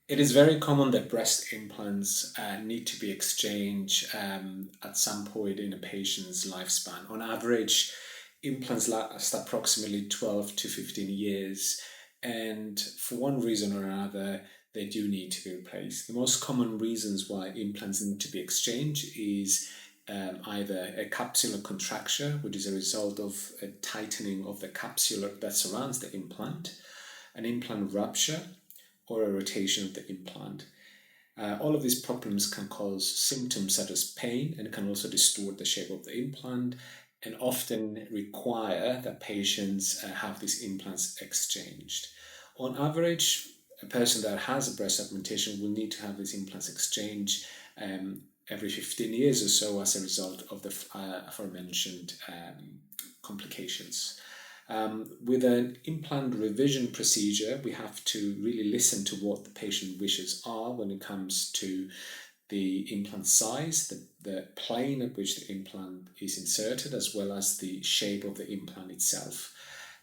It is very common that breast implants need to be exchanged at some point in a patient's lifespan. On average, implants last approximately 12 to 15 years, and for one reason or another, they do need to be replaced. The most common reasons why implants need to be exchanged is either a capsular contracture, which is a result of a tightening of the capsule that surrounds the implant, an implant rupture, or a rotation of the implant. All of these problems can cause symptoms such as pain and can also distort the shape of the implant and often require that patients have these implants exchanged. On average, a person that has a breast augmentation will need to have these implants exchanged every 15 years or so as a result of the aforementioned complications. With an implant revision procedure, we have to really listen to what the patient wishes are when it comes to the implant size, the plane at which the implant is inserted, as well as the shape of the implant itself.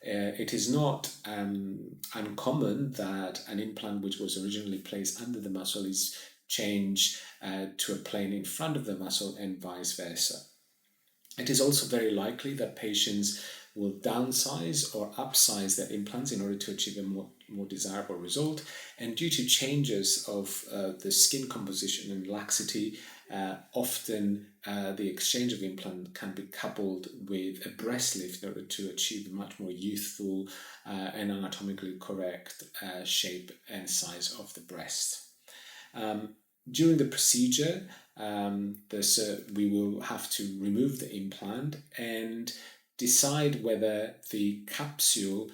It is not uncommon that an implant which was originally placed under the muscle is changed to a plane in front of the muscle and vice versa. It is also very likely that patients will downsize or upsize their implants in order to achieve a more desirable result. And due to changes of the skin composition and laxity, often the exchange of implant can be coupled with a breast lift in order to achieve a much more youthful and anatomically correct shape and size of the breast. During the procedure, we will have to remove the implant and decide whether the capsule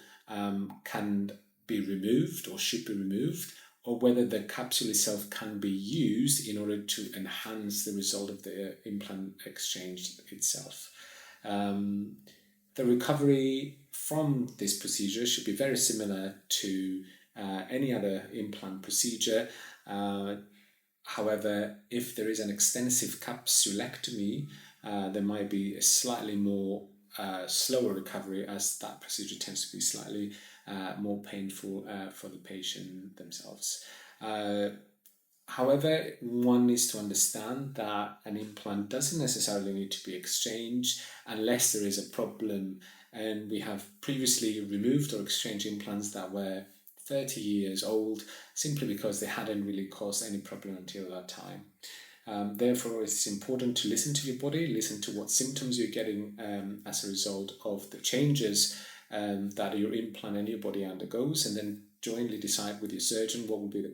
can be removed or should be removed, or whether the capsule itself can be used in order to enhance the result of the implant exchange itself. The recovery from this procedure should be very similar to any other implant procedure. However, if there is an extensive capsulectomy, there might be a slightly more slower recovery, as that procedure tends to be slightly more painful for the patient themselves. However, one needs to understand that an implant doesn't necessarily need to be exchanged unless there is a problem, and we have previously removed or exchanged implants that were 30 years old simply because they hadn't really caused any problem until that time. Therefore, it's important to listen to your body, listen to what symptoms you're getting as a result of the changes that your implant and your body undergoes, and then jointly decide with your surgeon what will be the